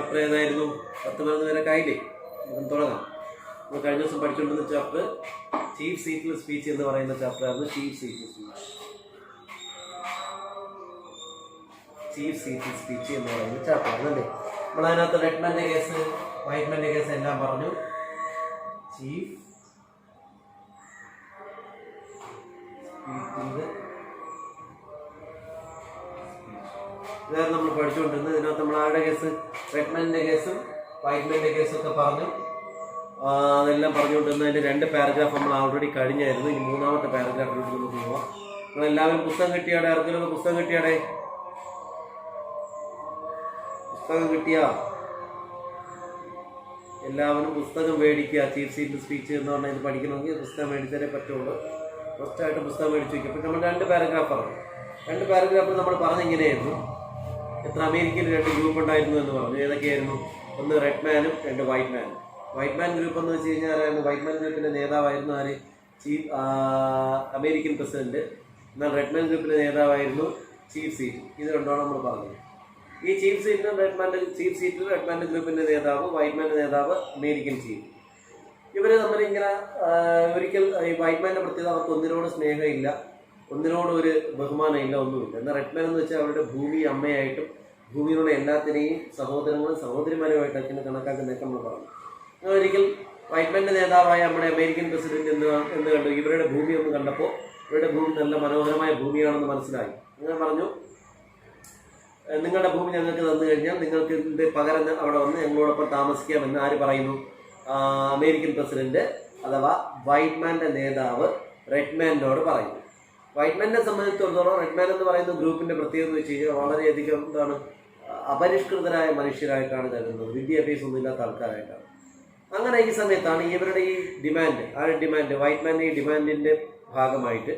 Chapter ഏതായിരുന്നു? 10-11 വരെ ആയില്ലേ? നമുക്ക് തുടങ്ങാം. നമ്മൾ കഴിഞ്ഞ ദിവസം പഠിച്ചുകൊണ്ടിരുന്ന ചാപ്റ്റർ ചീഫ് സീറ്റിൽ സ്പീച്ച് എന്ന് പറയുന്ന ചാപ്റ്റർ ആയിരുന്നു. ചീഫ് സീറ്റിൽ സ്പീച്ച് എന്ന് പറയുന്ന ചാപ്റ്റർ ആണല്ലേ. നമ്മളതിനകത്ത് റെഡ്മാൻ്റെ കേസ്, വൈറ്റ്മാൻ്റെ കേസ് എല്ലാം പറഞ്ഞു. ചീഫ് ഇതായിരുന്നു നമ്മൾ പഠിച്ചുകൊണ്ടിരുന്നത്. ഇതിനകത്ത് നമ്മൾ ആരുടെ കേസ്? റെഡ്മാൻ്റെ കേസും വൈറ്റ്മാൻ്റെ കേസും ഒക്കെ പറഞ്ഞു. അതെല്ലാം പറഞ്ഞുകൊണ്ടിരുന്നതിൻ്റെ 2 പാരഗ്രാഫ് നമ്മൾ ഓൾറെഡി കഴിഞ്ഞായിരുന്നു. ഇനി 3ാമത്തെ പാരഗ്രാഫിലോട്ട് നമുക്ക് പോവാം. നമ്മളെല്ലാവരും പുസ്തകം കിട്ടിയാടെ? ആർക്കെങ്കിലും പുസ്തകം കിട്ടിയാടെ? പുസ്തകം കിട്ടിയ എല്ലാവരും പുസ്തകം മേടിക്കുക. ചീഫ് സീറ്റിൽ സ്പീച്ച് എന്ന് പറഞ്ഞാൽ ഇത് പഠിക്കണമെങ്കിൽ പുസ്തകം മേടിച്ചാലേ പറ്റുള്ളൂ. ഫസ്റ്റായിട്ട് പുസ്തകം മേടിച്ച് വയ്ക്കും. അപ്പോൾ നമ്മൾ 2 പാരഗ്രാഫ് പറഞ്ഞു. 2 പാരഗ്രാഫിൽ നമ്മൾ പറഞ്ഞിങ്ങനെയായിരുന്നു. എത്ര അമേരിക്കയിൽ 2 ഗ്രൂപ്പ് ഉണ്ടായിരുന്നു എന്ന് പറഞ്ഞു. ഏതൊക്കെയായിരുന്നു? ഒന്ന് റെഡ്മാനും 2 വൈറ്റ്മാനും. വൈറ്റ്മാൻ ഗ്രൂപ്പ് എന്ന് വെച്ച് കഴിഞ്ഞാൽ ആരായിരുന്നു? വൈറ്റ്മാൻ ഗ്രൂപ്പിൻ്റെ നേതാവായിരുന്നു ആര്? American president. എന്നാൽ റെഡ്മാൻ ഗ്രൂപ്പിൻ്റെ നേതാവായിരുന്നു ചീഫ് സീറ്റ്. ഇത് രണ്ടാണ് നമ്മൾ പറഞ്ഞത്. ഈ ചീഫ് സീറ്റിൽ റെഡ്മാൻ്റെ ഗ്രൂപ്പിൻ്റെ നേതാവ്, വൈറ്റ്മാൻ്റെ നേതാവ്, അമേരിക്കൻ ചീഫ്. ഇവർ തമ്മിൽ ഇങ്ങനെ ഒരിക്കൽ ഈ വൈറ്റ്മാൻ്റെ പ്രത്യേകത അവർക്ക് ഒന്നിനോട് സ്നേഹമില്ല, ഒന്നിനോട് ഒരു ബഹുമാനമില്ല, ഒന്നുമില്ല. എന്നാൽ റെഡ്മാൻ എന്ന് വെച്ചാൽ അവരുടെ ഭൂമി അമ്മയായിട്ടും ഭൂമിയിലുള്ള എല്ലാത്തിനെയും സഹോദരങ്ങളും സഹോദരിമാരുമായിട്ടൊക്കെ കണക്കാക്കുന്നതൊക്കെ നമ്മൾ പറഞ്ഞു. ഒരിക്കൽ വൈറ്റ്മാൻ്റെ നേതാവായ നമ്മുടെ അമേരിക്കൻ പ്രസിഡന്റ് എന്ന് കണ്ടു. ഇവരുടെ ഭൂമി ഒന്ന് കണ്ടപ്പോൾ ഇവരുടെ ഭൂമി നല്ല മനോഹരമായ ഭൂമിയാണെന്ന് മനസ്സിലായി. അങ്ങനെ പറഞ്ഞു, നിങ്ങളുടെ ഭൂമി ഞങ്ങൾക്ക് തന്നു കഴിഞ്ഞാൽ നിങ്ങൾക്ക് ഇതിൻ്റെ പകരം അവിടെ വന്ന് ഞങ്ങളോടൊപ്പം താമസിക്കാമെന്ന് ആര് പറയുന്നു? അമേരിക്കൻ പ്രസിഡന്റ് അഥവാ വൈറ്റ്മാൻ്റെ നേതാവ് റെഡ്മാനോട് പറയുന്നു. വൈറ്റ്മാനെ സംബന്ധിച്ചിടത്തോളം റെഡ്മാൻ എന്ന് പറയുന്ന ഗ്രൂപ്പിൻ്റെ പ്രത്യേകത എന്ന് വെച്ച് കഴിഞ്ഞാൽ വളരെയധികം അപരിഷ്കൃതരായ മനുഷ്യരായിട്ടാണ് കരുതുന്നത്. വിദ്യാഭ്യാസം ഒന്നുമില്ലാത്ത ആൾക്കാരായിട്ടാണ്. അങ്ങനെ ഈ സമയത്താണ് ഇവരുടെ ഈ ഡിമാൻഡ്, വൈറ്റ്മാൻ്റെ ഈ ഡിമാൻഡിൻ്റെ ഭാഗമായിട്ട്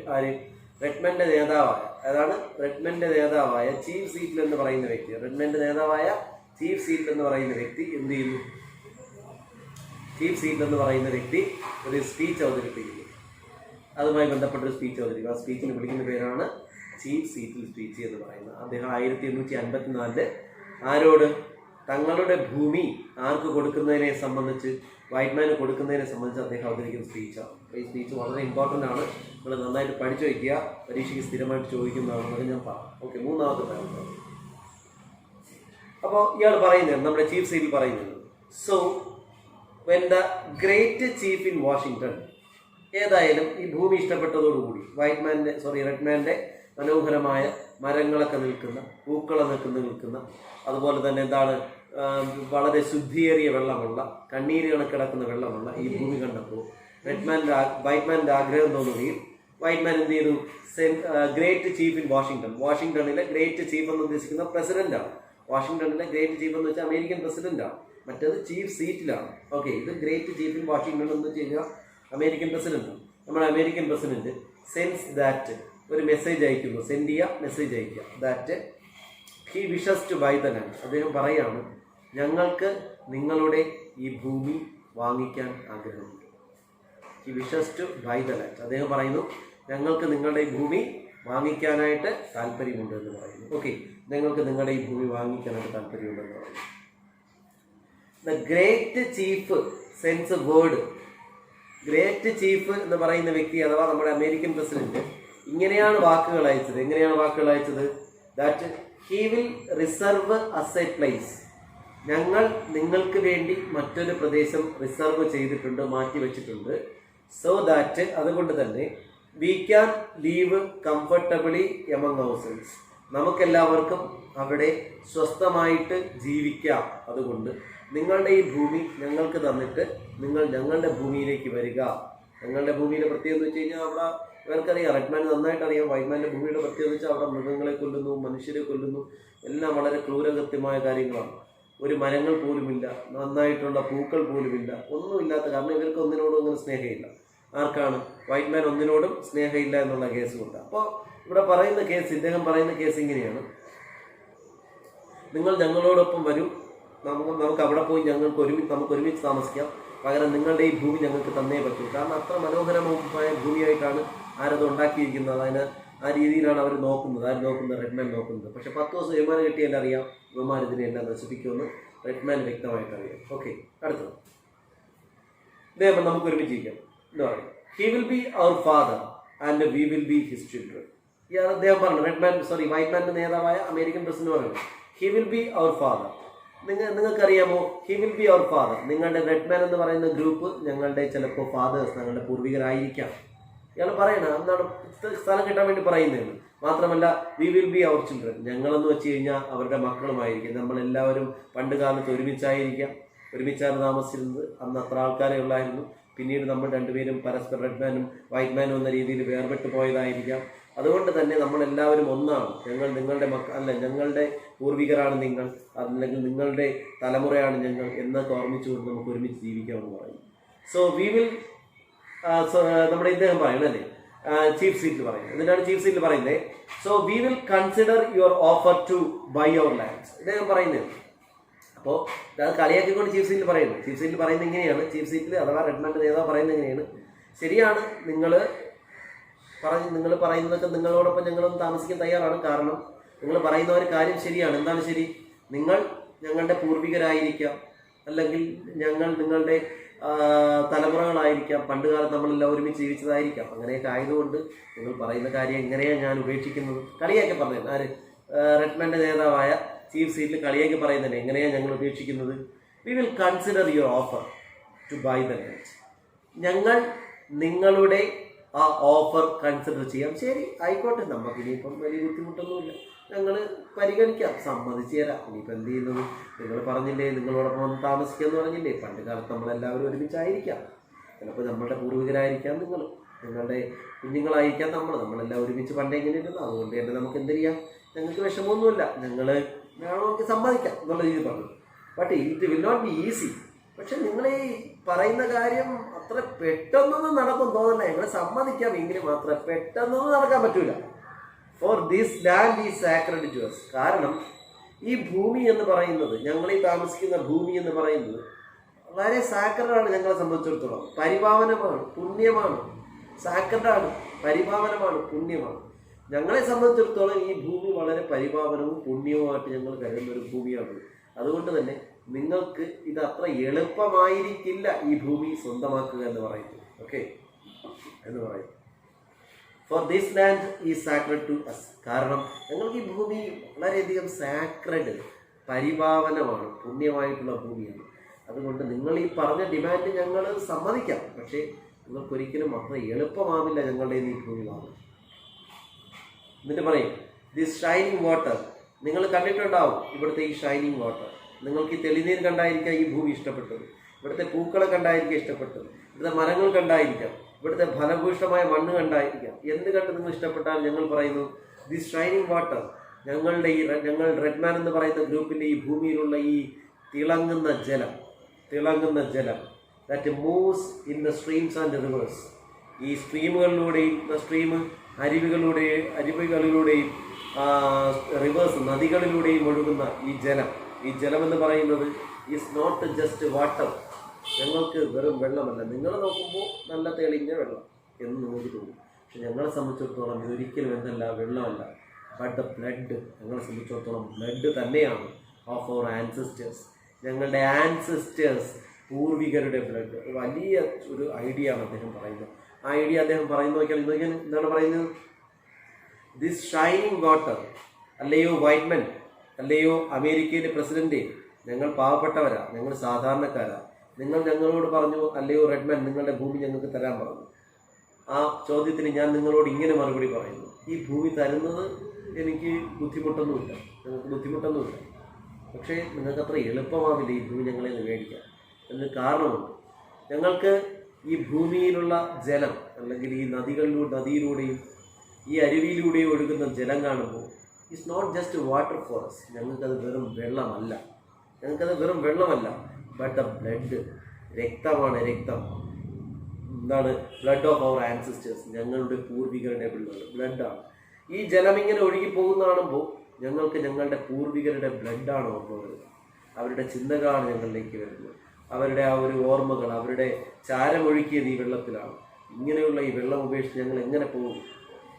റെഡ്മാൻ്റെ നേതാവായ, അതാണ് റെഡ്മാൻ്റെ നേതാവായ ചീഫ് സീറ്റിൽ എന്ന് പറയുന്ന വ്യക്തി, റെഡ്മാൻ്റെ നേതാവായ ചീഫ് സീറ്റിൽ എന്ന് പറയുന്ന വ്യക്തി എന്ത് ചെയ്യുന്നു? ചീഫ് സീറ്റിൽ എന്ന് പറയുന്ന വ്യക്തി ഒരു സ്പീച്ച് അവതരിപ്പിക്കുന്നു. അതുമായി ബന്ധപ്പെട്ടൊരു സ്പീച്ച് അവതരിപ്പിക്കും. ആ സ്പീച്ചിന് വിളിക്കുന്ന പേരാണ് ചീഫ് സീറ്റിൽ സ്പീച്ച് എന്ന് പറയുന്നത്. അദ്ദേഹം 1854 ആരോട്? തങ്ങളുടെ ഭൂമി ആർക്ക് കൊടുക്കുന്നതിനെ സംബന്ധിച്ച്, വൈറ്റ്മാന് കൊടുക്കുന്നതിനെ സംബന്ധിച്ച് അദ്ദേഹം അവതരിക്കുന്ന സ്പീച്ചാണ്. ഈ സ്പീച്ച് വളരെ ഇമ്പോർട്ടൻ്റ് ആണ്. നിങ്ങൾ നന്നായിട്ട് പഠിച്ചു വയ്ക്കുക. പരീക്ഷയ്ക്ക് സ്ഥിരമായിട്ട് ചോദിക്കുന്നതാണെന്ന് ഞാൻ പറയാം. ഓക്കെ, 3ാമത്തെ പാരഗ്രാഫ്. അപ്പോൾ ഇയാൾ പറയുന്നത്, നമ്മുടെ ചീഫ് സീറ്റിൽ പറയുന്നത്, so when the great chief in Washington, ഏതായാലും ഈ ഭൂമി ഇഷ്ടപ്പെട്ടതോടുകൂടി റെഡ്മാൻ്റെ മനോഹരമായ മരങ്ങളൊക്കെ നിൽക്കുന്ന, പൂക്കളൊക്കെ നിൽക്കുന്ന, അതുപോലെ തന്നെ വളരെ ശുദ്ധിയേറിയ വെള്ളമുള്ള, കണ്ണീര് കണക്കിടക്കുന്ന വെള്ളമുള്ള ഈ ഭൂമി കണ്ടപ്പോൾ വൈറ്റ്മാൻ്റെ ആഗ്രഹം തോന്നുകയും വൈറ്റ്മാൻ എന്ത് ചെയ്തു? ഗ്രേറ്റ് ചീഫ് ഇൻ വാഷിങ്ടണിലെ ഗ്രേറ്റ് ചീഫ് എന്ന് ഉദ്ദേശിക്കുന്ന പ്രസിഡന്റാണ്. വാഷിങ്ടണിലെ ഗ്രേറ്റ് ചീഫ് എന്ന് വെച്ചാൽ അമേരിക്കൻ പ്രസിഡന്റാണ്. മറ്റേത് ചീഫ് സീറ്റിലാണ്. ഓക്കെ, ഇത് ഗ്രേറ്റ് ചീഫ് ഇൻ വാഷിങ്ടൺ എന്ന് വെച്ച് കഴിഞ്ഞാൽ അമേരിക്കൻ പ്രസിഡന്റ്. നമ്മുടെ അമേരിക്കൻ പ്രസിഡന്റ് സെൻസ് ദാറ്റ്, ഒരു മെസ്സേജ് അയക്കുന്നു. സെൻഡ് ചെയ്യുക, മെസ്സേജ് അയക്കുക. That he wishes to buy the land. അദ്ദേഹം പറയാണ്, ഞങ്ങൾക്ക് നിങ്ങളുടെ ഈ ഭൂമി വാങ്ങിക്കാൻ ആഗ്രഹമുണ്ട്. He wishes to buy the land. അദ്ദേഹം പറയുന്നു, ഞങ്ങൾക്ക് നിങ്ങളുടെ ഈ ഭൂമി വാങ്ങിക്കാനായിട്ട് താല്പര്യമുണ്ട് എന്ന് പറയുന്നു. ഓക്കെ, ഞങ്ങൾക്ക് നിങ്ങളുടെ ഈ ഭൂമി വാങ്ങിക്കാനായിട്ട് താല്പര്യമുണ്ടെന്ന് പറയുന്നു. The great chief sense word. Great chief എന്ന് പറയുന്ന വ്യക്തി അഥവാ നമ്മുടെ അമേരിക്കൻ പ്രസിഡന്റ് ഇങ്ങനെയാണ് വാക്കുകൾ അയച്ചത്. എങ്ങനെയാണ് വാക്കുകൾ അയച്ചത്? That he will reserve us a place. ഞങ്ങൾ നിങ്ങൾക്ക് വേണ്ടി മറ്റൊരു പ്രദേശം റിസർവ് ചെയ്തിട്ടുണ്ട്, മാറ്റിവെച്ചിട്ടുണ്ട്. സോ ദാറ്റ്, അതുകൊണ്ട് തന്നെ we can live comfortably among ourselves. നമുക്കെല്ലാവർക്കും അവിടെ സ്വസ്ഥമായിട്ട് ജീവിക്കാം. അതുകൊണ്ട് നിങ്ങളുടെ ഈ ഭൂമി ഞങ്ങൾക്ക് തന്നിട്ട് നിങ്ങൾ ഞങ്ങളുടെ ഭൂമിയിലേക്ക് വരിക. ഞങ്ങളുടെ ഭൂമിയിലെ പ്രത്യേകത എന്ന് വെച്ച് കഴിഞ്ഞാൽ അവിടെ ഇവർക്കറിയാം, റെഡ്മാൻ നന്നായിട്ട് അറിയാം വൈറ്റ്മാൻ്റെ ഭൂമിയുടെ പ്രത്യേകത വെച്ചാൽ അവിടെ മൃഗങ്ങളെ കൊല്ലുന്നു, മനുഷ്യരെ കൊല്ലുന്നു, എല്ലാം വളരെ ക്രൂരകൃത്യമായ കാര്യങ്ങളാണ്. ഒരു മരങ്ങൾ പോലുമില്ല, നന്നായിട്ടുള്ള പൂക്കൾ പോലുമില്ല, ഒന്നുമില്ലാത്ത കാരണം ഇവർക്ക് ഒന്നിനോടും അങ്ങനെ സ്നേഹമില്ല. ആർക്കാണ്? വൈറ്റ്മാൻ ഒന്നിനോടും സ്നേഹമില്ല എന്നുള്ള കേസ് കൊണ്ട്. അപ്പോൾ ഇവിടെ പറയുന്ന കേസ്, ഇദ്ദേഹം പറയുന്ന കേസ് ഇങ്ങനെയാണ്, നിങ്ങൾ ഞങ്ങളോടൊപ്പം വരൂ, നമുക്ക് അവിടെ പോയി നമുക്ക് ഒരുമിച്ച് താമസിക്കാം, പകരം നിങ്ങളുടെ ഈ ഭൂമി ഞങ്ങൾക്ക് തന്നേ പറ്റൂ. കാരണം അത്ര മനോഹരമായ ഭൂമിയായിട്ടാണ് ആരത് ഉണ്ടാക്കിയിരിക്കുന്നത്. അതിന് ആ രീതിയിലാണ് അവർ നോക്കുന്നത്. റെഡ്മാൻ നോക്കുന്നത്. പക്ഷെ 10 ദിവസം ഇവന്മാർ കിട്ടിയാൽ അറിയാം ഇവന്മാർ ഇതിനെല്ലാം നശിപ്പിക്കുമെന്ന്. റെഡ്മാൻ വ്യക്തമായിട്ട് അറിയാം. ഓക്കെ, അടുത്തത് ഇദ്ദേഹം നമുക്ക് ഒരുമിച്ച് ഇരിക്കാം എന്ന് പറയും. He will be our father and we will be his children. അദ്ദേഹം പറഞ്ഞു, വൈറ്റ് മാൻ്റെ നേതാവായ അമേരിക്കൻ പ്രസിഡന്റ് പറയുന്നത് he will be our father. നിങ്ങൾക്കറിയാമോ, he will be our father. നിങ്ങളുടെ റെഡ്മാൻ എന്ന് പറയുന്ന ഗ്രൂപ്പ് ഞങ്ങളുടെ ചിലപ്പോൾ ഫാദേഴ്സ്, ഞങ്ങളുടെ പൂർവികരായിരിക്കാം. ഇയാൾ പറയണം, എന്താണ് സ്ഥലം കിട്ടാൻ വേണ്ടി പറയുന്നതാണ്. മാത്രമല്ല we will be our children, ഞങ്ങളെന്ന് വെച്ച് കഴിഞ്ഞാൽ അവരുടെ മക്കളുമായിരിക്കും. നമ്മളെല്ലാവരും പണ്ട് കാലത്ത് ഒരുമിച്ചാണ് താമസിച്ചിരുന്നത്. അന്ന് അത്ര ആൾക്കാരെ ഉള്ളായിരുന്നു. പിന്നീട് നമ്മൾ രണ്ടുപേരും പരസ്പരം റെഡ്മാനും വൈറ്റ് മാനും എന്ന രീതിയിൽ വേർപെട്ട് പോയതായിരിക്കാം. അതുകൊണ്ട് തന്നെ നമ്മളെല്ലാവരും ഒന്നാണ്. ഞങ്ങൾ നിങ്ങളുടെ ഞങ്ങളുടെ പൂർവികരാണ് നിങ്ങൾ, അല്ലെങ്കിൽ നിങ്ങളുടെ തലമുറയാണ് ഞങ്ങൾ എന്നൊക്കെ ഓർമ്മിച്ചുകൊണ്ട് നമുക്ക് ഒരുമിച്ച് ജീവിക്കാമെന്ന് പറയും. സോ വി വിൽ നമ്മുടെ ഇദ്ദേഹം പറയണല്ലേ, ചീഫ് സീറ്റിൽ പറയുന്നത്. എന്നിട്ടാണ് ചീഫ് സീറ്റിൽ പറയുന്നത്, so we will consider your offer to buy your lands. ഇദ്ദേഹം പറയുന്നത്. അപ്പോൾ അത് കളിയാക്കിക്കൊണ്ട് ചീഫ് സീറ്റിൽ പറയുന്നത്. ചീഫ് സീറ്റിൽ പറയുന്നത് ഇങ്ങനെയാണ്. ചീഫ് സീറ്റിൽ അഥവാ റെഡ്മാൻ്റെ നേതാവ് പറയുന്നത് എങ്ങനെയാണ്, ശരിയാണ്, നിങ്ങൾ പറയുന്നതൊക്കെ നിങ്ങളോടൊപ്പം ഞങ്ങളും താമസിക്കാൻ തയ്യാറാണ്. കാരണം നിങ്ങൾ പറയുന്ന ഒരു കാര്യം ശരിയാണ്. എന്താണ് ശരി? നിങ്ങൾ ഞങ്ങളുടെ പൂർവികരായിരിക്കാം, അല്ലെങ്കിൽ ഞങ്ങൾ നിങ്ങളുടെ തലമുറകളായിരിക്കാം, പണ്ട് കാലത്ത് നമ്മളെല്ലാം ഒരുമിച്ച് ജീവിച്ചതായിരിക്കാം. അങ്ങനെയൊക്കെ ആയതുകൊണ്ട് നിങ്ങൾ പറയുന്ന കാര്യം എങ്ങനെയാണ് ഞാൻ ഉപേക്ഷിക്കുന്നത്? കളിയാക്കി പറഞ്ഞത് ആര്? റെഡ്മാൻ്റെ നേതാവായ ചീഫ് സീറ്റിൽ കളിയാക്കി പറയുന്നത് എങ്ങനെയാണ് ഞങ്ങൾ ഉപേക്ഷിക്കുന്നത്? We will consider your offer to buy the land. ഞങ്ങൾ നിങ്ങളുടെ ആ ഓഫർ കൺസിഡർ ചെയ്യാം. ശരി, ആയിക്കോട്ടെ, നമുക്കിനിയിപ്പം വലിയ ബുദ്ധിമുട്ടൊന്നുമില്ല, ഞങ്ങൾ പരിഗണിക്കാം, സമ്മതിച്ചു തരാം. ഇനിയിപ്പോൾ എന്ത് ചെയ്യുന്നത്? നിങ്ങൾ പറഞ്ഞില്ലേ നിങ്ങളോടൊപ്പം വന്ന് താമസിക്കാമെന്ന് പറഞ്ഞില്ലേ? പണ്ട് കാലത്ത് നമ്മളെല്ലാവരും ഒരുമിച്ചായിരിക്കാം. ചിലപ്പോൾ നമ്മളുടെ പൂർവികരായിരിക്കാം നിങ്ങൾ, നിങ്ങളുടെ കുഞ്ഞുങ്ങളായിരിക്കാം നമ്മളെല്ലാം ഒരുമിച്ച് പണ്ട് എങ്ങനെ ഇരുന്നു. അതുകൊണ്ട് തന്നെ നമുക്ക് എന്ത് ചെയ്യാം? ഞങ്ങൾക്ക് വിഷമമൊന്നുമില്ല, നമുക്ക് സമ്മതിക്കാം എന്നുള്ള രീതിയിൽ പറഞ്ഞു. But it will not be easy. പക്ഷെ നിങ്ങൾ ഈ പറയുന്ന കാര്യം അത്ര പെട്ടെന്നൊന്നും നടക്കും തോന്നല്ല. ഞങ്ങൾ സമ്മതിക്കാം, എങ്കിലും മാത്രം പെട്ടെന്നൊന്നും നടക്കാൻ പറ്റൂല. For this land is sacred to us. കാരണം ഈ ഭൂമി എന്ന് പറയുന്നത്, ഞങ്ങൾ ഈ താമസിക്കുന്ന ഭൂമി എന്ന് പറയുന്നത് വളരെ സാക്രഡാണ്. ഞങ്ങളെ സംബന്ധിച്ചിടത്തോളം പരിപാവനമാണ്, പുണ്യമാണ്. സാക്രഡാണ്, പരിപാവനമാണ്, പുണ്യമാണ്. ഞങ്ങളെ സംബന്ധിച്ചിടത്തോളം ഈ ഭൂമി വളരെ പരിപാവനവും പുണ്യവുമായിട്ട് ഞങ്ങൾ കരുതുന്ന ഒരു ഭൂമിയാണ്. അതുകൊണ്ട് തന്നെ നിങ്ങൾക്ക് ഇത് അത്ര എളുപ്പമായിരിക്കില്ല ഈ ഭൂമി സ്വന്തമാക്കുക എന്ന് പറയുന്നത്. ഓക്കെ എന്ന് പറയും. For this land is sacred to us. കാരണം ഞങ്ങൾക്ക് ഈ ഭൂമി വളരെയധികം സാക്രഡ്, പരിപാവനമാണ്, പുണ്യമായിട്ടുള്ള ഭൂമിയാണ്. അതുകൊണ്ട് നിങ്ങൾ ഈ പറഞ്ഞ ഡിമാൻഡ് ഞങ്ങൾ സമ്മതിക്കാം. പക്ഷേ നിങ്ങൾക്കൊരിക്കലും അത്ര എളുപ്പമാവില്ല ഞങ്ങളുടെ ഈ ഭൂമി വാങ്ങും. എന്നിട്ട് പറയും, ദിസ് ഷൈനിങ് വാട്ടർ. നിങ്ങൾ കണ്ടിട്ടുണ്ടാവും ഇവിടുത്തെ ഈ ഷൈനിങ് വാട്ടർ. നിങ്ങൾക്ക് ഈ തെളിനീർ കണ്ടായിരിക്കാം ഈ ഭൂമി ഇഷ്ടപ്പെട്ടത്, ഇവിടുത്തെ പൂക്കളെ കണ്ടായിരിക്കാം ഇഷ്ടപ്പെട്ടത്, ഇവിടുത്തെ മരങ്ങൾ കണ്ടായിരിക്കാം, ഇവിടുത്തെ ഫലഭൂഷ്ടമായ മണ്ണ് കണ്ടായിരിക്കാം. എന്ത് കണ്ട് നിങ്ങൾ ഇഷ്ടപ്പെട്ടാൽ ഞങ്ങൾ പറയുന്നു ദിസ് ഷൈനിങ് വാട്ടർ. ഞങ്ങൾ റെഡ്മാൻ എന്ന് പറയുന്ന ഗ്രൂപ്പിൻ്റെ ഈ ഭൂമിയിലുള്ള ഈ തിളങ്ങുന്ന ജലം that moves in the streams and reverse. ഈ സ്ട്രീമുകളിലൂടെയും അരുവികളിലൂടെയും റിവേഴ്സ് നദികളിലൂടെയും ഒഴുകുന്ന ഈ ജലം എന്ന് പറയുന്നത് ഈസ് നോട്ട് ജസ്റ്റ് വാട്ടർ. ഞങ്ങൾക്ക് വെറും വെള്ളമല്ല. നിങ്ങൾ നോക്കുമ്പോൾ നല്ല തെളിഞ്ഞ വെള്ളം എന്ന് നമുക്ക് തോന്നും. പക്ഷെ ഞങ്ങളെ സംബന്ധിച്ചിടത്തോളം ഇതൊരിക്കലും എന്നല്ല, വെള്ളമല്ല, ബട്ട് ദ ബ്ലഡ്. ഞങ്ങളെ സംബന്ധിച്ചിടത്തോളം ബ്ലഡ് തന്നെയാണ് ഓഫ് അവർ ആൻസിസ്റ്റേഴ്സ്. ഞങ്ങളുടെ ആൻസിസ്റ്റേഴ്സ്, പൂർവികരുടെ ബ്ലഡ്. വലിയ ഒരു ഐഡിയ ആണ് അദ്ദേഹം പറയുന്നത്. ആ ഐഡിയ അദ്ദേഹം നോക്കിയാൽ എന്താണ് പറയുന്നത്? This shining water. അല്ലയോ വൈറ്റ്മൻ, അല്ലയോ അമേരിക്കയിലെ പ്രസിഡന്റ്, ഞങ്ങൾ പാവപ്പെട്ടവരാ, ഞങ്ങൾ സാധാരണക്കാരാ. നിങ്ങൾ ഞങ്ങളോട് പറഞ്ഞു, അല്ലയോ റെഡ്മാൻ, നിങ്ങളുടെ ഭൂമി ഞങ്ങൾക്ക് തരാൻ പറഞ്ഞു. ആ ചോദ്യത്തിന് ഞാൻ നിങ്ങളോട് ഇങ്ങനെ മറുപടി പറയുന്നു, ഈ ഭൂമി തരുന്നത് എനിക്ക് ബുദ്ധിമുട്ടൊന്നുമില്ല, പക്ഷേ നിങ്ങൾക്ക് അത്ര എളുപ്പമാവില്ല ഈ ഭൂമി ഞങ്ങളെ മേടിക്കാൻ. എന്ന് കാരണമുണ്ട്. ഞങ്ങൾക്ക് ഈ ഭൂമിയിലുള്ള ജലം, അല്ലെങ്കിൽ ഈ നദിയിലൂടെയും ഈ അരുവിയിലൂടെയും ഒഴുകുന്ന ജലം കാണുമ്പോൾ it's not just water for us. ഞങ്ങൾക്കത് വെറും വെള്ളമല്ല, ബട്ട് ദ ബ്ലഡ്. രക്തമാണ്, രക്തം. എന്താണ്? Blood of our ancestors. ഞങ്ങളുടെ പൂർവികരുടെ ബ്ലഡാണ്. ഈ ജലം ഇങ്ങനെ ഒഴുകി പോകുന്ന കാണുമ്പോൾ ഞങ്ങൾക്ക് ഞങ്ങളുടെ പൂർവികരുടെ ബ്ലഡാണ് ഓർമ്മ വരുന്നത്. അവരുടെ ചിന്തകളാണ് ഞങ്ങളിലേക്ക് വരുന്നത്. അവരുടെ ആ ഒരു ഓർമ്മകൾ, അവരുടെ ചാരമൊഴുക്കിയത് ഈ വെള്ളത്തിലാണ്. ഇങ്ങനെയുള്ള ഈ വെള്ളം ഉപേക്ഷിച്ച് ഞങ്ങൾ എങ്ങനെ പോകും?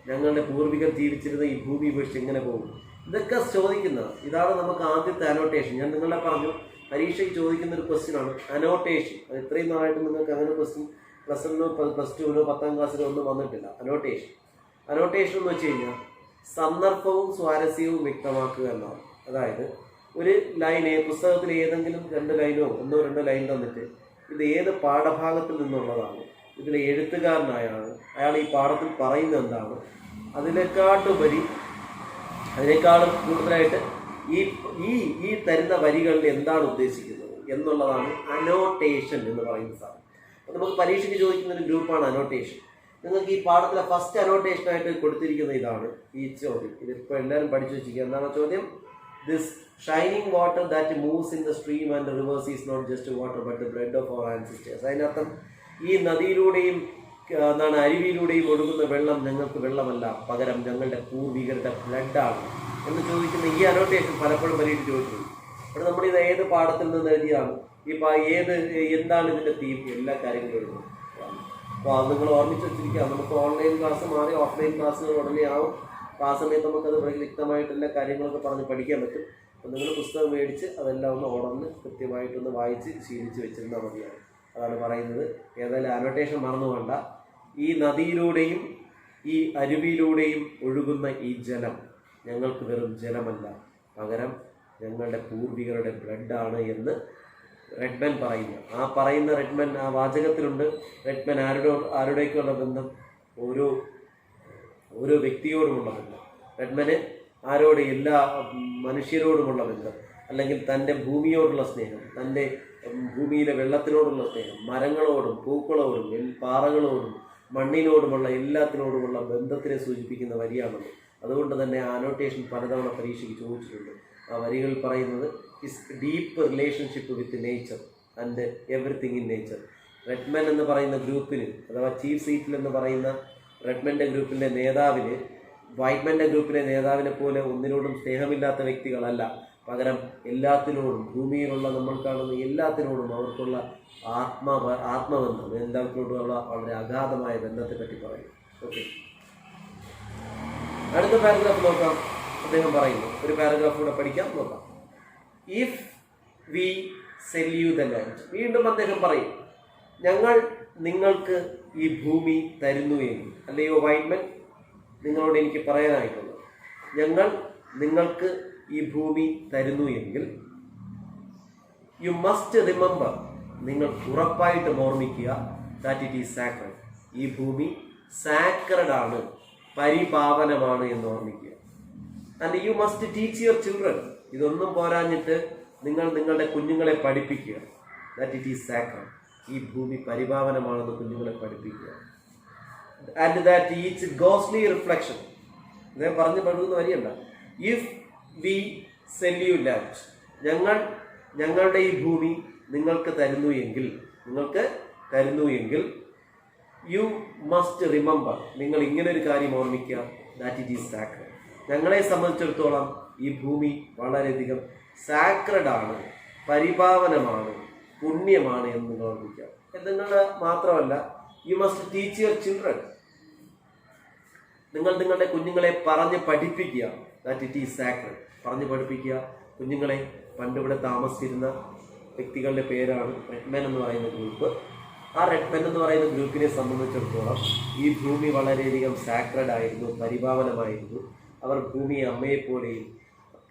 ഞങ്ങളുടെ പൂർവികർ ജീവിച്ചിരുന്ന ഈ ഭൂമി ഉപേക്ഷിച്ച് എങ്ങനെ പോകും? ഇതൊക്കെ ചോദിക്കുന്നത്. ഇതാണ് നമുക്ക് ആദ്യത്തെ അനോട്ടേഷൻ. ഞാൻ നിങ്ങളെ പറഞ്ഞു, പരീക്ഷയ്ക്ക് ചോദിക്കുന്ന ഒരു ക്വസ്റ്റ്യൻ ആണ് അനോട്ടേഷൻ. അത് ഇത്രയും നാളായിട്ട് നിങ്ങൾക്ക് അങ്ങനെ ക്വസ്റ്റ്യൻ +1 +2 10ാം ക്ലാസ്സിലോ ഒന്നും വന്നിട്ടില്ല. അനോട്ടേഷൻ എന്ന് വെച്ച് കഴിഞ്ഞാൽ സന്ദർഭവും സ്വാരസ്യവും വ്യക്തമാക്കുക എന്നാണ്. അതായത് ഒരു ലൈന് പുസ്തകത്തിൽ ഏതെങ്കിലും 2 ലൈനോ 1-2 ലൈൻ തന്നിട്ട് ഇത് ഏത് പാഠഭാഗത്തിൽ നിന്നുള്ളതാണ്, ഇതിലെ എഴുത്തുകാരനായാണ്, അയാൾ ഈ പാഠത്തിൽ പറയുന്നത് എന്താണ്, അതിനേക്കാളും കൂടുതലായിട്ട് ഈ തരുന്ന വരികളിൽ എന്താണ് ഉദ്ദേശിക്കുന്നത് എന്നുള്ളതാണ് അനോട്ടേഷൻ എന്ന് പറയുന്ന സാധനം. അപ്പോൾ നമുക്ക് പരീക്ഷയ്ക്ക് ചോദിക്കുന്ന ഒരു ഗ്രൂപ്പാണ് അനോട്ടേഷൻ. നിങ്ങൾക്ക് ഈ പാഠത്തിലെ ഫസ്റ്റ് അനോട്ടേഷനായിട്ട് കൊടുത്തിരിക്കുന്ന ഇതാണ് ഈ ചോദ്യം. ഇതിപ്പോൾ എല്ലാവരും പഠിച്ചു വെച്ചിരിക്കുക. എന്താണ് ചോദ്യം? This shining water that moves in the stream and rivers is not just water but the blood of our ancestors. അതിനർത്ഥം ഈ നദിയിലൂടെയും അരുവിയിലൂടെയും ഒഴുകുന്ന വെള്ളം ഞങ്ങൾക്ക് വെള്ളമല്ല, പകരം ഞങ്ങളുടെ പൂർവികരുടെ ബ്ലഡാണ് എന്ന് ചോദിക്കുന്ന ഈ അനോട്ടേഷൻ പലപ്പോഴും പരീക്ഷ ചോദിച്ചിട്ടുണ്ട്. അവിടെ നമ്മളിത് ഏത് പാഠത്തിൽ നിന്ന് എഴുതിയാണ്, എന്താണ് ഇതിൻ്റെ തീം, എല്ലാ കാര്യങ്ങളും എഴുതുന്നത്. അപ്പോൾ അത് നിങ്ങൾ ഓർമ്മിച്ച് വെച്ചിരിക്കുക. നമുക്ക് ഓൺലൈൻ ക്ലാസ് മാറി ഓഫ്ലൈൻ ക്ലാസ്സുകൾ ഉടനെ ആവും. അപ്പോൾ ആ സമയത്ത് നമുക്കത് വ്യക്തമായിട്ട് എല്ലാ കാര്യങ്ങളൊക്കെ പറഞ്ഞ് പഠിക്കാൻ പറ്റും. അപ്പോൾ നിങ്ങൾ പുസ്തകം മേടിച്ച് അതെല്ലാം ഒന്ന് ഉടന്ന് കൃത്യമായിട്ടൊന്ന് വായിച്ച് ശീലിച്ച് വെച്ചിരുന്നാൽ മതിയാണ്. അതാണ് പറയുന്നത്. ഏതായാലും അനോട്ടേഷൻ മറന്നു വേണ്ട. ഈ നദിയിലൂടെയും ഈ അരുവിയിലൂടെയും ഒഴുകുന്ന ഈ ജലം ഞങ്ങൾക്ക് വെറും ജലമല്ല, പകരം ഞങ്ങളുടെ പൂർവികരുടെ ബ്ലഡാണ് എന്ന് റെഡ്മൻ പറയുക. ആ പറയുന്ന റെഡ്മൻ, ആ വാചകത്തിലുണ്ട് റെഡ്മൻ ആരുടേക്കുള്ള ബന്ധം, ഓരോ വ്യക്തിയോടുമുള്ള ബന്ധം. റെഡ്മന് എല്ലാ മനുഷ്യരോടുമുള്ള ബന്ധം, അല്ലെങ്കിൽ തൻ്റെ ഭൂമിയോടുള്ള സ്നേഹം, തൻ്റെ ഭൂമിയിലെ വെള്ളത്തിനോടുള്ള സ്നേഹം, മരങ്ങളോടും പൂക്കളോടും പാറകളോടും മണ്ണിനോടുമുള്ള എല്ലാത്തിനോടുമുള്ള ബന്ധത്തിനെ സൂചിപ്പിക്കുന്ന വരിയാണത്. അതുകൊണ്ട് തന്നെ ആ അനോട്ടേഷൻ പലതവണ പരീക്ഷയ്ക്ക് ചോദിച്ചിട്ടുണ്ട്. ആ വരികൾ പറയുന്നത് his deep relationship with nature and everything in nature. Red man എന്ന് പറയുന്ന ഗ്രൂപ്പിന്, അഥവാ ചീഫ് സീറ്റിൽ എന്ന് പറയുന്ന റെഡ്മൻ്റെ ഗ്രൂപ്പിൻ്റെ നേതാവിന് വൈറ്റ്മൻ്റെ ഗ്രൂപ്പിലെ നേതാവിനെ പോലെ ഒന്നിനോടും സ്നേഹമില്ലാത്ത വ്യക്തികളല്ല, പകരം എല്ലാത്തിനോടും, ഭൂമിയിലുള്ള നമ്മൾ കാണുന്ന എല്ലാത്തിനോടും അവർക്കുള്ള ആത്മബന്ധം, എല്ലാത്തിനോടുമുള്ള വളരെ അഗാധമായ ബന്ധത്തെ പറ്റി പറയും. ഓക്കെ, അടുത്ത പാരഗ്രാഫ് നോക്കാം. അദ്ദേഹം പറയുന്നു, ഒരു പാരഗ്രാഫ് കൂടെ പഠിക്കാം, നോക്കാം. If we sell you the land. വീണ്ടും അദ്ദേഹം പറയും, ഞങ്ങൾ നിങ്ങൾക്ക് ഈ ഭൂമി തരുന്നു എങ്കിൽ, അല്ലയോ വൈറ്റ്മൻ, നിങ്ങളോട് എനിക്ക് പറയാനായിട്ടുള്ളത്, ഞങ്ങൾ നിങ്ങൾക്ക് ഈ ഭൂമി തരുന്നു എങ്കിൽ യു മസ്റ്റ് റിമെമ്പർ, നിങ്ങൾ ഉറപ്പായിട്ടും ഓർമ്മിക്കുക, ദാറ്റ് ഇറ്റ് ഈസ് സാക്രഡ്. ഈ ഭൂമി സാക്രഡ് ആണ്, പരിപാവനമാണ് എന്ന് ഓർമ്മിക്കുക. And you must teach your children. ഇതൊന്നും പോരാഞ്ഞിട്ട് നിങ്ങൾ നിങ്ങളുടെ കുഞ്ഞുങ്ങളെ പഠിപ്പിക്കുക, ദാറ്റ് ഇറ്റ് ഈസ് സാക്രഡ്. ഈ ഭൂമി പരിപാവനമാണെന്ന് കുഞ്ഞുങ്ങളെ പഠിപ്പിക്കുക. ആൻഡ് ദാറ്റ് ഈച്ച് ഗോസ്ലി റിഫ്ലക്ഷൻ. അദ്ദേഹം പറഞ്ഞു പഠിക്കുന്ന വരിയല്ല. If we sell you land, ഞങ്ങളുടെ ഈ ഭൂമി നിങ്ങൾക്ക് തരുന്നു എങ്കിൽ യു മസ്റ്റ് റിമെമ്പർ, നിങ്ങൾ ഇങ്ങനൊരു കാര്യം ഓർമ്മിക്കുക, ദാറ്റ് ഇറ്റ് ഈസ് സാക്രഡ്. ഞങ്ങളെ സംബന്ധിച്ചിടത്തോളം ഈ ഭൂമി വളരെയധികം സാക്രഡാണ്, പരിപാവനമാണ്, പുണ്യമാണ് എന്ന് നിങ്ങൾ ഓർമ്മിക്കുക. നിങ്ങൾ മാത്രമല്ല, you must teach your children. നിങ്ങൾ നിങ്ങളുടെ കുഞ്ഞുങ്ങളെ പറഞ്ഞ് പഠിപ്പിക്കുക, ദാറ്റ് ഇറ്റ് ഈസ് സാക്രഡ്. പറഞ്ഞ് പഠിപ്പിക്കുക കുഞ്ഞുങ്ങളെ. പണ്ടിവിടെ താമസിച്ചിരുന്ന വ്യക്തികളുടെ പേരാണ് റെഡ്മൻ എന്ന് പറയുന്ന ഗ്രൂപ്പ്. ആ റെഡ്മൻ എന്ന് പറയുന്ന ഗ്രൂപ്പിനെ സംബന്ധിച്ചിടത്തോളം ഈ ഭൂമി വളരെയധികം സാക്രഡ് ആയിരുന്നു, പരിപാവനമായിരുന്നു. അവർ ഭൂമിയെ അമ്മയെപ്പോലെയും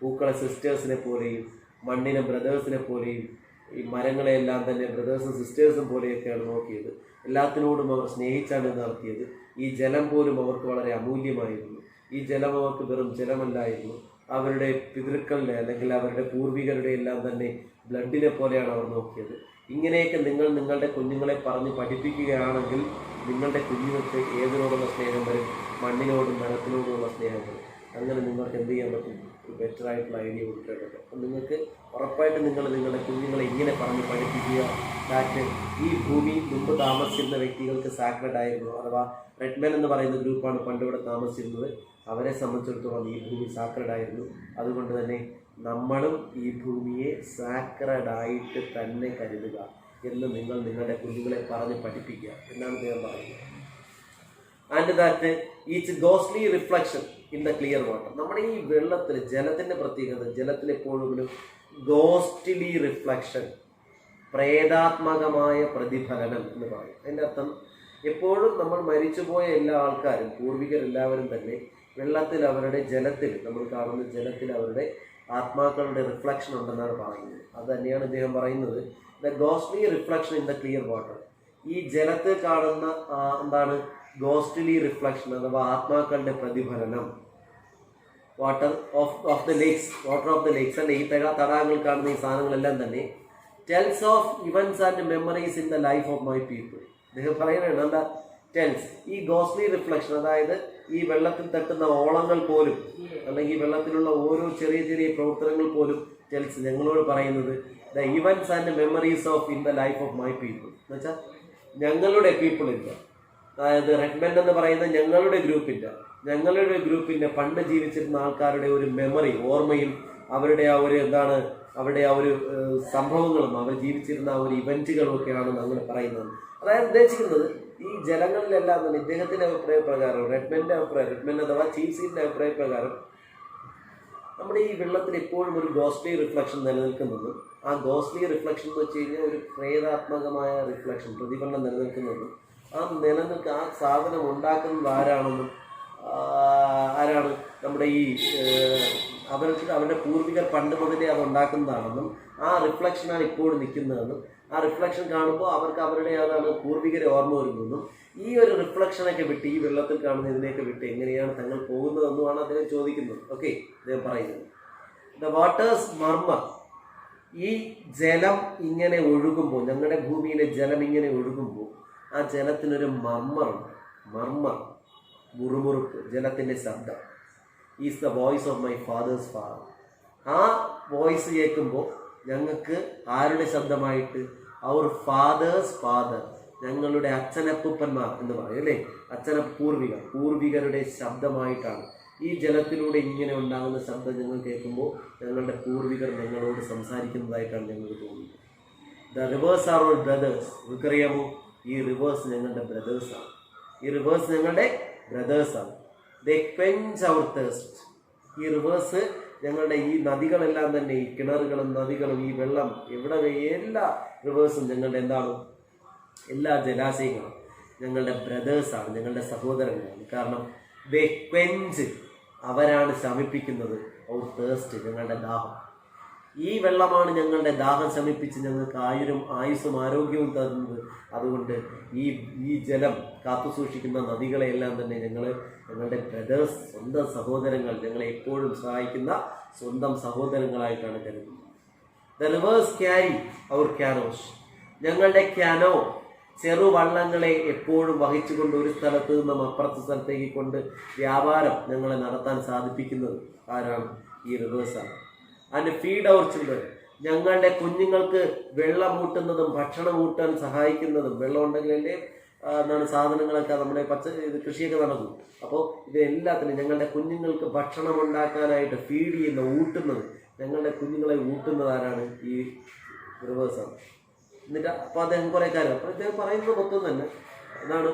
പൂക്കളെ സിസ്റ്റേഴ്സിനെ പോലെയും മണ്ണിനെ ബ്രദേഴ്സിനെ പോലെയും ഈ മരങ്ങളെയെല്ലാം തന്നെ ബ്രദേഴ്സും സിസ്റ്റേഴ്സും പോലെയൊക്കെയാണ് നോക്കിയത്. എല്ലാത്തിനോടും അവർ സ്നേഹിച്ചാണ് നടത്തിയത്. ഈ ജലം പോലും അവർക്ക് വളരെ അമൂല്യമായിരുന്നു. ഈ ജലം അവർക്ക് വെറും ജലമല്ലായിരുന്നു, അവരുടെ പിതൃക്കളുടെ അല്ലെങ്കിൽ അവരുടെ പൂർവികരുടെ എല്ലാം തന്നെ ബ്ലഡിനെ പോലെയാണ് അവർ നോക്കിയത്. ഇങ്ങനെയൊക്കെ നിങ്ങൾ നിങ്ങളുടെ കുഞ്ഞുങ്ങളെ പറഞ്ഞ് പഠിപ്പിക്കുകയാണെങ്കിൽ നിങ്ങളുടെ കുഞ്ഞുങ്ങൾക്ക് ഏതിനോടുള്ള സ്നേഹം വരും? മണ്ണിനോടും മരത്തിനോടുമുള്ള സ്നേഹം വരും. അങ്ങനെ നിങ്ങൾക്ക് എന്ത് ചെയ്യാൻ പറ്റും? ഒരു ബെറ്ററായിട്ടുള്ള ഐഡിയ കൊടുക്കാൻ പറ്റും. അപ്പം നിങ്ങൾക്ക് ഉറപ്പായിട്ടും നിങ്ങളുടെ കുഞ്ഞുങ്ങളെ ഇങ്ങനെ പറഞ്ഞ് പഠിപ്പിക്കുക. ദാറ്റ് ഈ ഭൂമി മുമ്പ് താമസിച്ചിരുന്ന വ്യക്തികൾക്ക് സാക്രഡ് ആയിരുന്നു, അഥവാ റെഡ്മൻ എന്ന് പറയുന്ന ഗ്രൂപ്പാണ് പണ്ടിവിടെ താമസിച്ചിരുന്നത്. അവരെ സംബന്ധിച്ചിടത്തോളം ഈ ഭൂമി സാക്രഡ് ആയിരുന്നു. അതുകൊണ്ട് തന്നെ നമ്മളും ഈ ഭൂമിയെ സാക്രഡായിട്ട് തന്നെ കരുതുക എന്ന് നിങ്ങൾ നിങ്ങളുടെ കുഞ്ഞുങ്ങളെ പറഞ്ഞ് പഠിപ്പിക്കുക എന്നാണ് ഞാൻ പറയുന്നത്. ആൻഡ് ദാറ്റ് ഈച്ച് ഗോസ്ലി reflection in the clear water. നമ്മുടെ ഈ വെള്ളത്തിൽ ജലത്തിൻ്റെ പ്രത്യേകത, ജലത്തിൽ എപ്പോഴും ഗോസ്റ്റ്ലി റിഫ്ലക്ഷൻ, പ്രേതാത്മകമായ പ്രതിഫലനം എന്ന് പറയും. അതിൻ്റെ അർത്ഥം എപ്പോഴും നമ്മൾ മരിച്ചുപോയ എല്ലാ ആൾക്കാരും, പൂർവികരെല്ലാവരും തന്നെ വെള്ളത്തിൽ, അവരുടെ ജലത്തിൽ, നമ്മൾ കാണുന്ന ജലത്തിൽ അവരുടെ ആത്മാക്കളുടെ റിഫ്ലക്ഷൻ ഉണ്ടെന്നാണ് പറയുന്നത്. അത് തന്നെയാണ് ഇദ്ദേഹം പറയുന്നത്, the ghostly reflection in the clear water. ഈ ജലത്തിൽ കാണുന്ന എന്താണ് ഗോസ്റ്റ്ലി റിഫ്ലക്ഷൻ അഥവാ ആത്മാക്കളുടെ പ്രതിഫലനം. വാട്ടർ ഓഫ് ദ ലേക്സ് അല്ലെ, ഈ തടാകങ്ങൾ കാണുന്ന ഈ സാധനങ്ങളെല്ലാം തന്നെ tells of events and memories in the life of my people. അദ്ദേഹം പറയുന്നത് എന്താ, ടെൽസ്, ഈ ഗോസ്റ്റ്ലി റിഫ്ലക്ഷൻ, അതായത് ഈ വെള്ളത്തിൽ തട്ടുന്ന ഓളങ്ങൾ പോലും അല്ലെങ്കിൽ വെള്ളത്തിലുള്ള ഓരോ ചെറിയ ചെറിയ പ്രവർത്തനങ്ങൾ പോലും ടെൽസ്, ഞങ്ങളോട് പറയുന്നത് the events and memories of in the life of my people. എന്ന് വെച്ചാൽ ഞങ്ങളുടെ പീപ്പിളില്ല, അതായത് റെഡ്മെൻഡ് എന്ന് പറയുന്ന ഞങ്ങളുടെ ഗ്രൂപ്പിൻ്റെ പണ്ട് ജീവിച്ചിരുന്ന ആൾക്കാരുടെ ഒരു മെമ്മറി, ഓർമ്മയും അവരുടെ ആ ഒരു അവരുടെ ആ ഒരു സംഭവങ്ങളും അവർ ജീവിച്ചിരുന്ന ആ ഒരു ഇവൻറ്റുകളും ഒക്കെയാണ് നമ്മൾ പറയുന്നത്. അതായത് ഉദ്ദേശിക്കുന്നത് ഈ ജലങ്ങളിലെല്ലാം തന്നെ ഇദ്ദേഹത്തിൻ്റെ അഭിപ്രായപ്രകാരം, റെഡ്മെൻഡ് അഥവാ ചീഫ് സീറ്റിൻ്റെ അഭിപ്രായപ്രകാരം നമ്മുടെ ഈ വെള്ളത്തിൽ എപ്പോഴും ഒരു ഗോസ്റ്റ്ലി റിഫ്ലക്ഷൻ നിലനിൽക്കുന്നതും, ആ ഗോസ്റ്റ്ലി റിഫ്ലക്ഷൻ എന്ന് വെച്ച് കഴിഞ്ഞാൽ ഒരു പ്രേതാത്മകമായ റിഫ്ലക്ഷൻ, പ്രതിഫലനം നിലനിൽക്കുന്നതും, ആ സാധനം ഉണ്ടാക്കുന്നത് ആരാണ് നമ്മുടെ ഈ അവരുടെ പൂർവികർ പണ്ട് മുതലേ അത് ഉണ്ടാക്കുന്നതാണെന്നും ആ റിഫ്ലക്ഷനാണ് ഇപ്പോഴും നിൽക്കുന്നതെന്നും, ആ റിഫ്ലക്ഷൻ കാണുമ്പോൾ അവർക്ക് അവരുടെ പൂർവികരെ ഓർമ്മ വരുന്നതെന്നും, ഈ ഒരു റിഫ്ലക്ഷനൊക്കെ വിട്ട്, ഈ വെള്ളത്തിൽ കാണുന്ന ഇതിനെയൊക്കെ വിട്ട് എങ്ങനെയാണ് തങ്ങൾ പോകുന്നതെന്നുമാണ് അദ്ദേഹം ചോദിക്കുന്നത്. ഓക്കെ, അദ്ദേഹം പറയുന്നത് ദ വാട്ടേഴ്സ് മർമർ. ഈ ജലം ഇങ്ങനെ ഒഴുകുമ്പോൾ, ഞങ്ങളുടെ ഭൂമിയിലെ ജലം ഇങ്ങനെ ഒഴുകുമ്പോൾ ആ ജലത്തിനൊരു മർമ്മർ, മുറുമുറുപ്പ്, ജലത്തിൻ്റെ ശബ്ദം. Is the voice of my fathers father. ആ വോയിസ് കേൾക്കുമ്പോൾ ഞങ്ങൾക്ക് ആരുടെ ശബ്ദമായിട്ട്, അവർ ഫാദേഴ്സ് ഫാദർ, ഞങ്ങളുടെ അച്ഛനപ്പൂപ്പന്മാർ എന്ന് പറയും അല്ലേ, പൂർവികരുടെ ശബ്ദമായിട്ടാണ് ഈ ജലത്തിലൂടെ ഇങ്ങനെ ഉണ്ടാകുന്ന ശബ്ദം ഞങ്ങൾ കേൾക്കുമ്പോൾ ഞങ്ങളുടെ പൂർവികർ ഞങ്ങളോട് സംസാരിക്കുന്നതായിട്ടാണ് ഞങ്ങൾക്ക് തോന്നുന്നത്. The rivers are our brothers. നിങ്ങൾക്കറിയാമോ, ഈ റിവേഴ്സ് ഞങ്ങളുടെ ബ്രദേഴ്സാണ്. They quench our thirst. ഈ റിവേഴ്സ്, ഞങ്ങളുടെ ഈ നദികളെല്ലാം തന്നെ, ഈ കിണറുകളും നദികളും ഈ വെള്ളം എല്ലാ റിവേഴ്സും ഞങ്ങളുടെ എല്ലാ ജലാശയങ്ങളും ഞങ്ങളുടെ ബ്രദേഴ്സാണ്, ഞങ്ങളുടെ സഹോദരങ്ങളാണ്. കാരണം ദേ ക്വെഞ്ച്, അവരാണ് ശമിപ്പിക്കുന്നത്, അവർ തേഴ്സ്റ്റ്, ഞങ്ങളുടെ ദാഹം. ഈ വെള്ളമാണ് ഞങ്ങളുടെ ദാഹം ശമിപ്പിച്ച് ഞങ്ങൾക്ക് ആയുസ്സും ആരോഗ്യവും തരുന്നത്. അതുകൊണ്ട് ഈ ജലം കാത്തു സൂക്ഷിക്കുന്ന നദികളെയെല്ലാം തന്നെ ഞങ്ങളുടെ ബ്രദേഴ്സ്, സ്വന്തം സഹോദരങ്ങൾ, ഞങ്ങളെ എപ്പോഴും സഹായിക്കുന്ന സ്വന്തം സഹോദരങ്ങളായിട്ടാണ് കരുതുന്നത്. ദ റിവേഴ്സ് ക്യാരി അവർ ക്യാനോസ്. ഞങ്ങളുടെ ക്യാനോ, ചെറുവള്ളങ്ങളെ എപ്പോഴും വഹിച്ചുകൊണ്ട് ഒരു സ്ഥലത്ത് നിന്നും അപ്പുറത്തെ സ്ഥലത്തേക്ക് കൊണ്ട് വ്യാപാരം ഞങ്ങളെ നടത്താൻ സാധിപ്പിക്കുന്നത് ആരാണ്? ഈ റിവേഴ്സാണ്. And feed our children. ഞങ്ങളുടെ കുഞ്ഞുങ്ങൾക്ക് വെള്ളം ഊട്ടുന്നതും ഭക്ഷണം ഊട്ടാൻ സഹായിക്കുന്നതും, വെള്ളം ഉണ്ടെങ്കിലല്ലേ സാധനങ്ങളൊക്കെ നമ്മുടെ കൃഷിയൊക്കെ നടക്കും. അപ്പോൾ ഇതെല്ലാത്തിനും ഞങ്ങളുടെ കുഞ്ഞുങ്ങൾക്ക് ഭക്ഷണം ഉണ്ടാക്കാനായിട്ട് ഫീഡ് ചെയ്യുന്ന, ഊട്ടുന്നത്, ഞങ്ങളുടെ കുഞ്ഞുങ്ങളെ ഊട്ടുന്നത് ആരാണ്? ഈ റിവേഴ്സാണ്. എന്നിട്ട് അപ്പോൾ അദ്ദേഹം കുറേ കാര്യം, അപ്പോൾ അദ്ദേഹം പറയുന്നത് മൊത്തം തന്നെ എന്താണ്,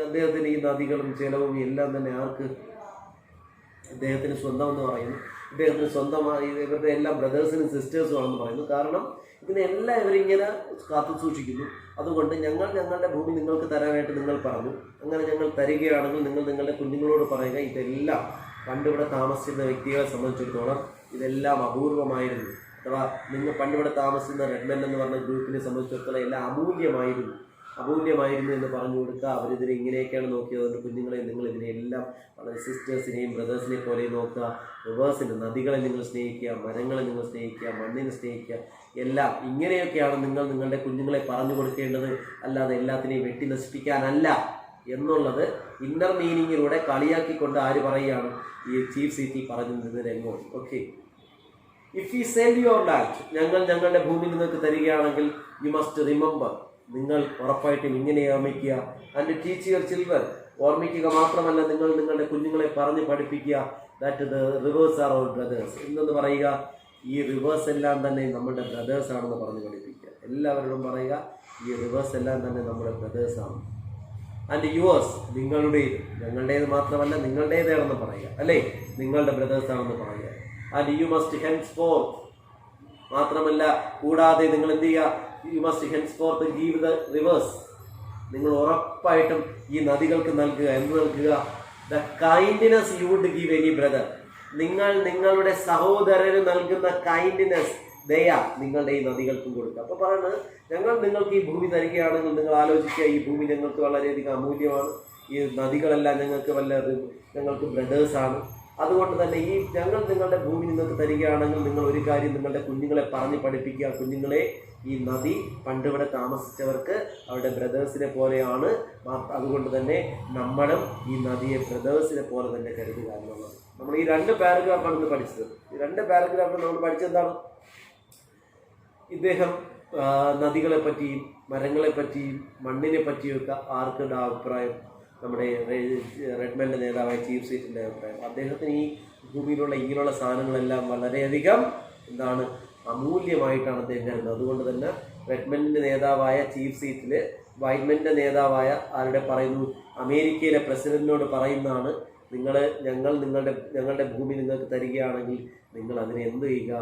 അദ്ദേഹത്തിന് ഈ നദികളും ജലവും എല്ലാം തന്നെ ആർക്ക്? അദ്ദേഹത്തിന് സ്വന്തമെന്ന് പറയുന്നു. ഇദ്ദേഹത്തിന് സ്വന്തമായി ഇവരുടെ എല്ലാം ബ്രദേഴ്സിനും സിസ്റ്റേഴ്സും ആണെന്ന് പറയുന്നു. കാരണം ഇതിനെല്ലാം ഇവരിങ്ങനെ കാത്തു സൂക്ഷിക്കുന്നു. അതുകൊണ്ട് ഞങ്ങളുടെ ഭൂമി നിങ്ങൾക്ക് തരാനായിട്ട് നിങ്ങൾ പറഞ്ഞു. അങ്ങനെ ഞങ്ങൾ തരികയാണെങ്കിൽ നിങ്ങൾ നിങ്ങളുടെ കുഞ്ഞുങ്ങളോട് പറയുക, ഇതെല്ലാം പണ്ടിവിടെ താമസിച്ചിരുന്ന വ്യക്തികളെ സംബന്ധിച്ചിടത്തോളം ഇതെല്ലാം അപൂർവമായിരുന്നു. അഥവാ നിങ്ങൾ പണ്ടിവിടെ താമസിക്കുന്ന റെഡ്മെൻഡ് എന്ന് പറഞ്ഞ ഗ്രൂപ്പിനെ സംബന്ധിച്ചിടത്തോളം എല്ലാം അമൂല്യമായിരുന്നു എന്ന് പറഞ്ഞു കൊടുക്കുക. അവരിതിനെ ഇങ്ങനെയൊക്കെയാണ് നോക്കിയത്. അതുകൊണ്ട് കുഞ്ഞുങ്ങളെ നിങ്ങൾ ഇതിനെല്ലാം വളരെ സിസ്റ്റേഴ്സിനെയും ബ്രദേഴ്സിനെ പോലെയും നോക്കുക. റിവേഴ്സിൻ്റെ, നദികളെ നിങ്ങൾ സ്നേഹിക്കുക, മരങ്ങളെ നിങ്ങൾ സ്നേഹിക്കുക, മണ്ണിനെ സ്നേഹിക്കുക. എല്ലാം ഇങ്ങനെയൊക്കെയാണ് നിങ്ങളുടെ കുഞ്ഞുങ്ങളെ പറഞ്ഞു കൊടുക്കേണ്ടത്, അല്ലാതെ എല്ലാത്തിനെയും വെട്ടി നശിപ്പിക്കാനല്ല എന്നുള്ളത് ഇന്നർ മീനിങ്ങിലൂടെ കളിയാക്കിക്കൊണ്ട് ആര് പറയുകയാണ്? ഈ ചീഫ് സീറ്റി പറഞ്ഞു രംഗം. Okay, if you cell your land, ഞങ്ങളുടെ ഭൂമി നിങ്ങൾക്ക് തരികയാണെങ്കിൽ, യു മസ്റ്റ് റിമെമ്പർ, നിങ്ങൾ ഉറപ്പായിട്ടും ഇങ്ങനെ ഓർമ്മിക്കുക. ആൻഡ് ടീച്ച് യുവർ ചിൽഡ്രൻ, ഓർമ്മിക്കുക മാത്രമല്ല നിങ്ങൾ നിങ്ങളുടെ കുഞ്ഞുങ്ങളെ പറഞ്ഞ് പഠിപ്പിക്കുക, that the rivers are our brothers എന്നെന്ന് പറയുക. ഈ റിവേഴ്സ് എല്ലാം തന്നെ നമ്മുടെ ബ്രദേഴ്സ് ആണെന്ന് പറഞ്ഞ് പഠിപ്പിക്കുക. എല്ലാവരോടും പറയുക, ഈ റിവേഴ്സ് എല്ലാം തന്നെ നമ്മുടെ ബ്രദേഴ്സാണ്. ആൻഡ് യുവേഴ്സ്, നിങ്ങളുടേത്, ഞങ്ങളുടേത് മാത്രമല്ല നിങ്ങളുടേതാണെന്ന് പറയുക, അല്ലേ? നിങ്ങളുടെ ബ്രദേഴ്സ് ആണെന്ന് പറയുക. And you must henceforth മാത്രമല്ല കൂടാതെ നിങ്ങൾ എന്ത് ചെയ്യുക, you must henceforth give the rivers, നിങ്ങൾ ഉറപ്പായിട്ടും ഈ നദികൾക്ക് നൽകുക. എന്ത് നൽകുക? The kindness you would give any brother, നിങ്ങൾ നിങ്ങളുടെ സഹോദരന് നൽകുന്ന കൈൻഡ്നെസ്, ദയ നിങ്ങളുടെ ഈ നദികൾക്കും കൊടുക്കുക. അപ്പോൾ പറയുന്നത്, ഞങ്ങൾ നിങ്ങൾക്ക് ഈ ഭൂമി തരികയാണെങ്കിൽ നിങ്ങൾ ആലോചിക്കുക, ഈ ഭൂമി ഞങ്ങൾക്ക് വളരെയധികം അമൂല്യമാണ്, ഈ നദികളെല്ലാം ഞങ്ങൾക്ക് ബ്രദേഴ്സാണ്. അതുകൊണ്ട് തന്നെ ഈ ഞങ്ങൾ നിങ്ങളുടെ ഭൂമി നിങ്ങൾക്ക് തരികയാണെങ്കിൽ നിങ്ങൾ ഒരു കാര്യം നിങ്ങളുടെ കുഞ്ഞുങ്ങളെ പറഞ്ഞ് പഠിപ്പിക്കുക, കുഞ്ഞുങ്ങളെ ഈ നദി പണ്ടിവിടെ താമസിച്ചവർക്ക് അവരുടെ ബ്രദേഴ്സിനെ പോലെയാണ്, അതുകൊണ്ട് തന്നെ നമ്മളും ഈ നദിയെ ബ്രദേഴ്സിനെ പോലെ തന്നെ കരുതുക എന്നുള്ളത്. നമ്മൾ ഈ 2 പാരഗ്രാഫാണ് ഇന്ന് പഠിച്ചത്. ഈ 2 പാരഗ്രാഫിൽ നമ്മൾ പഠിച്ചെന്താണ്? ഇദ്ദേഹം നദികളെ പറ്റിയും മരങ്ങളെ പറ്റിയും മണ്ണിനെ പറ്റിയൊക്കെ ആർക്കുണ്ട് അഭിപ്രായം? നമ്മുടെ റെഡ്മാൻ്റെ നേതാവായ ചീഫ് സീറ്റിൻ്റെ അഭിപ്രായം. അദ്ദേഹത്തിന് ഈ ഭൂമിയിലുള്ള ഇങ്ങനെയുള്ള സാധനങ്ങളെല്ലാം വളരെയധികം അമൂല്യമായിട്ടാണ് അദ്ദേഹം കരുതുന്നത്. അതുകൊണ്ട് തന്നെ റെഡ്മാൻ്റെ നേതാവായ ചീഫ് സീറ്റിൽ വൈറ്റ്മാൻ്റെ നേതാവായ ആരുടെ പറയുന്നു? അമേരിക്കയിലെ പ്രസിഡന്റിനോട് പറയുന്നതാണ്, ഞങ്ങളുടെ ഭൂമി നിങ്ങൾക്ക് തരികയാണെങ്കിൽ നിങ്ങൾ അതിനെ എന്ത് ചെയ്യുക?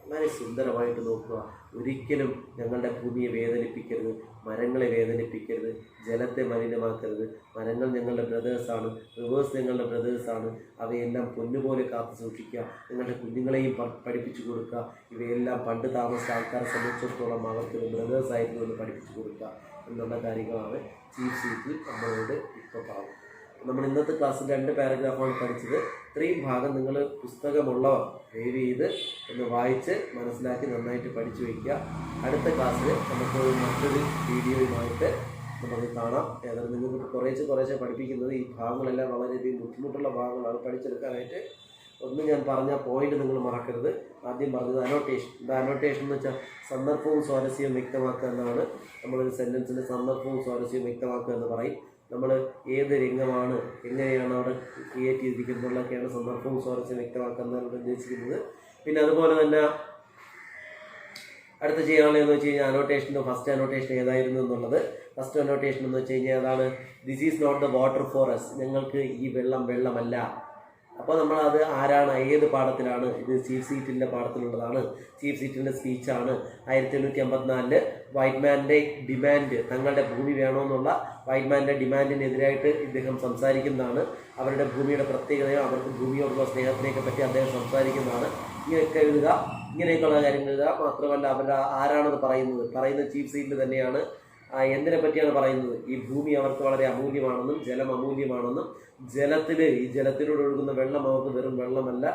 വളരെ സുന്ദരമായിട്ട് നോക്കുക. ഒരിക്കലും ഞങ്ങളുടെ ഭൂമിയെ വേദനിപ്പിക്കരുത്, മരങ്ങളെ വേദനിപ്പിക്കരുത്, ജലത്തെ മലിനമാക്കരുത്. മരങ്ങൾ ഞങ്ങളുടെ ബ്രദേഴ്സാണ്, റിവേഴ്സ് ഞങ്ങളുടെ ബ്രദേഴ്സാണ്. അവയെല്ലാം പൊന്നുപോലെ കാത്തു സൂക്ഷിക്കുക. നിങ്ങളുടെ കുഞ്ഞുങ്ങളെയും പഠിപ്പിച്ചു കൊടുക്കുക. ഇവയെല്ലാം പണ്ട് താമസിച്ച ആൾക്കാരെ സംബന്ധിച്ചിടത്തോളം അവർക്ക് ബ്രദേഴ്സായിരുന്നു എന്ന് പഠിപ്പിച്ചു കൊടുക്കുക എന്നുള്ള കാര്യങ്ങളാണ് ചീഫ് സീറ്റിൽ നമ്മളോട് ഇപ്പോൾ പറഞ്ഞത്. നമ്മൾ ഇന്നത്തെ ക്ലാസ്സിൽ 2 പാരഗ്രാഫാണ് പഠിച്ചത്. ഇത്രയും ഭാഗം നിങ്ങൾ പുസ്തകമുള്ളവർ ദയവ് ചെയ്ത് ഒന്ന് വായിച്ച് മനസ്സിലാക്കി നന്നായിട്ട് പഠിച്ചു വയ്ക്കുക. അടുത്ത ക്ലാസ്സിൽ നമുക്ക് മറ്റൊരു വീഡിയോയുമായിട്ട് നമുക്ക് കാണാം. ഏതായാലും നിങ്ങൾക്ക് കുറേശ്ശെ പഠിപ്പിക്കുന്നത് ഈ ഭാഗങ്ങളെല്ലാം വളരെയധികം ബുദ്ധിമുട്ടുള്ള ഭാഗങ്ങളാണ് പഠിച്ചെടുക്കാനായിട്ട്. ഒന്ന് ഞാൻ പറഞ്ഞ പോയിന്റ് നിങ്ങൾ മറക്കരുത്. ആദ്യം പറഞ്ഞത് അനോട്ടേഷൻ. അനോട്ടേഷൻ എന്ന് വെച്ചാൽ സന്ദർഭവും സ്വാരസ്യവും വ്യക്തമാക്കുക എന്നാണ്. നമ്മളൊരു സെൻറ്റൻസിൻ്റെ സന്ദർഭവും സ്വാരസ്യവും വ്യക്തമാക്കുക എന്ന് പറയും. നമ്മൾ ഏത് രംഗമാണ്, എങ്ങനെയാണ് അവിടെ ക്രിയേറ്റ് ചെയ്തിരിക്കുന്നതൊക്കെയാണ് സന്ദർഭവും സ്വാരസ്യം വ്യക്തമാക്കുന്നതാണ് ഉദ്ദേശിക്കുന്നത്. പിന്നെ അതുപോലെ തന്നെ അടുത്ത് ചെയ്യാനുള്ളതെന്ന് വെച്ച് കഴിഞ്ഞാൽ അനോട്ടേഷൻ്റെ ഫസ്റ്റ് അനോട്ടേഷൻ ഏതായിരുന്നു എന്നുള്ളത്. ഫസ്റ്റ് അനോട്ടേഷൻ എന്ന് വെച്ച് കഴിഞ്ഞാൽ അതാണ്, this is not the water for us, ഞങ്ങൾക്ക് ഈ വെള്ളമല്ല. അപ്പോൾ നമ്മളത് ആരാണ്, ഏത് പാഠത്തിലാണ്? ഇത് ചീഫ് സീറ്റിൻ്റെ പാഠത്തിലുള്ളതാണ്. ചീഫ് സീറ്റിൻ്റെ സ്പീച്ചാണ്. 1854 വൈറ്റ്മാൻ്റെ ഡിമാൻഡ്, തങ്ങളുടെ ഭൂമി വേണമെന്നുള്ള വൈറ്റ്മാൻ്റെ ഡിമാൻഡിനെതിരായിട്ട് ഇദ്ദേഹം സംസാരിക്കുന്നതാണ്. അവരുടെ ഭൂമിയുടെ പ്രത്യേകതയും അവർക്ക് ഭൂമിയോടുള്ള സ്നേഹത്തിനെയൊക്കെ പറ്റി അദ്ദേഹം സംസാരിക്കുന്നതാണ്. ഇങ്ങനെയൊക്കെ എഴുതുക, ഇങ്ങനെയൊക്കെയുള്ള കാര്യങ്ങൾ എഴുതുക. മാത്രമല്ല അവരുടെ ആരാണത് പറയുന്നത് ചീഫ് സീറ്റിൽ തന്നെയാണ്. എന്തിനെ പറ്റിയാണ് പറയുന്നത്? ഈ ഭൂമി അവർക്ക് വളരെ അമൂല്യമാണെന്നും ജലം അമൂല്യമാണെന്നും ഈ ജലത്തിലൂടെ ഒഴുകുന്ന വെള്ളം അവർക്ക് വെറും വെള്ളമല്ല,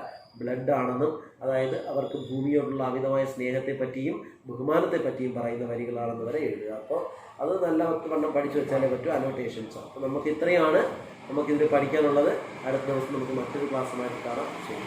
ബ്ലഡ് ആണെന്നും, അതായത് അവർക്ക് ഭൂമിയോടുള്ള അമിതമായ സ്നേഹത്തെ പറ്റിയും ബഹുമാനത്തെ പറ്റിയും പറയുന്ന വരികളാണെന്ന് വരെ എഴുതുക. അപ്പോൾ അത് നല്ല വണ്ണം പഠിച്ചു വെച്ചാലേ പറ്റൂ അനോട്ടേഷൻസ്. അപ്പോൾ നമുക്ക് ഇത്രയാണ് നമുക്കിതിൽ പഠിക്കാനുള്ളത്. അടുത്ത ദിവസം നമുക്ക് മറ്റൊരു ക്ലാസ്സുമായിട്ട് കാണാം. ശരി.